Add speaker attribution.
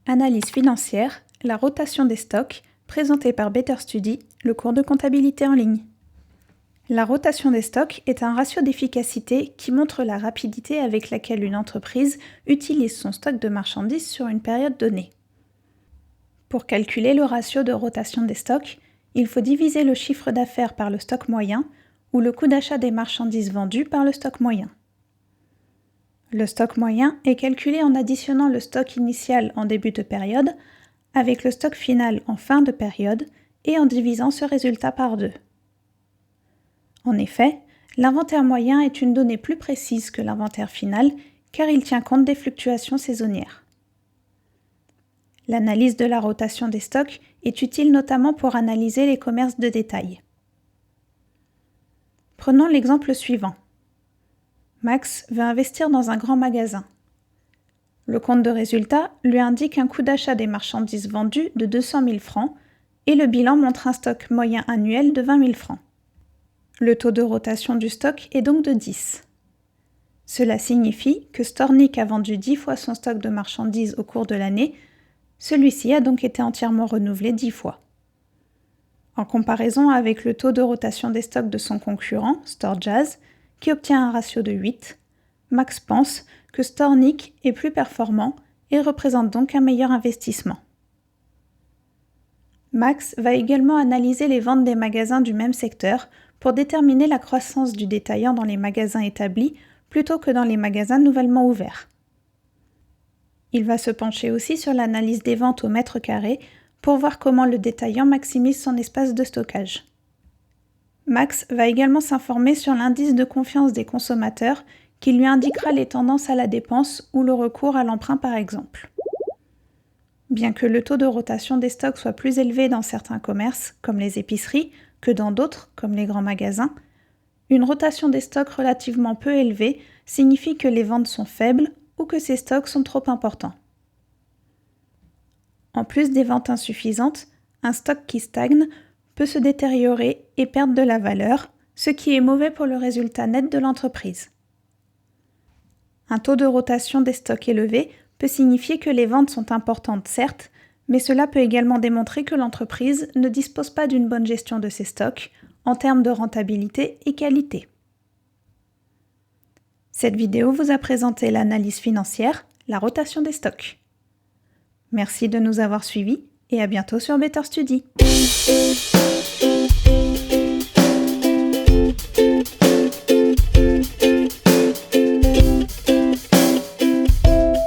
Speaker 1: Analyse financière, la rotation des stocks, présentée par Better Study, le cours de comptabilité en ligne. La rotation des stocks est un ratio d'efficacité qui montre la rapidité avec laquelle une entreprise utilise son stock de marchandises sur une période donnée. Pour calculer le ratio de rotation des stocks, il faut diviser le chiffre d'affaires par le stock moyen ou le coût d'achat des marchandises vendues par le stock moyen. Le stock moyen est calculé en additionnant le stock initial en début de période avec le stock final en fin de période et en divisant ce résultat par 2. En effet, l'inventaire moyen est une donnée plus précise que l'inventaire final car il tient compte des fluctuations saisonnières. L'analyse de la rotation des stocks est utile notamment pour analyser les commerces de détail. Prenons l'exemple suivant. Max veut investir dans un grand magasin. Le compte de résultat lui indique un coût d'achat des marchandises vendues de 200 000 francs et le bilan montre un stock moyen annuel de 20 000 francs. Le taux de rotation du stock est donc de 10. Cela signifie que Stornik a vendu 10 fois son stock de marchandises au cours de l'année, celui-ci a donc été entièrement renouvelé 10 fois. En comparaison avec le taux de rotation des stocks de son concurrent, StoreJazz, qui obtient un ratio de 8, Max pense que Stornik est plus performant et représente donc un meilleur investissement. Max va également analyser les ventes des magasins du même secteur pour déterminer la croissance du détaillant dans les magasins établis plutôt que dans les magasins nouvellement ouverts. Il va se pencher aussi sur l'analyse des ventes au mètre carré pour voir comment le détaillant maximise son espace de stockage. Max va également s'informer sur l'indice de confiance des consommateurs qui lui indiquera les tendances à la dépense ou le recours à l'emprunt par exemple. Bien que le taux de rotation des stocks soit plus élevé dans certains commerces, comme les épiceries, que dans d'autres, comme les grands magasins, une rotation des stocks relativement peu élevée signifie que les ventes sont faibles ou que ces stocks sont trop importants. En plus des ventes insuffisantes, un stock qui stagne peut se détériorer et perdre de la valeur, ce qui est mauvais pour le résultat net de l'entreprise. Un taux de rotation des stocks élevé peut signifier que les ventes sont importantes, certes, mais cela peut également démontrer que l'entreprise ne dispose pas d'une bonne gestion de ses stocks en termes de rentabilité et qualité. Cette vidéo vous a présenté l'analyse financière, la rotation des stocks. Merci de nous avoir suivis et à bientôt sur Better Study.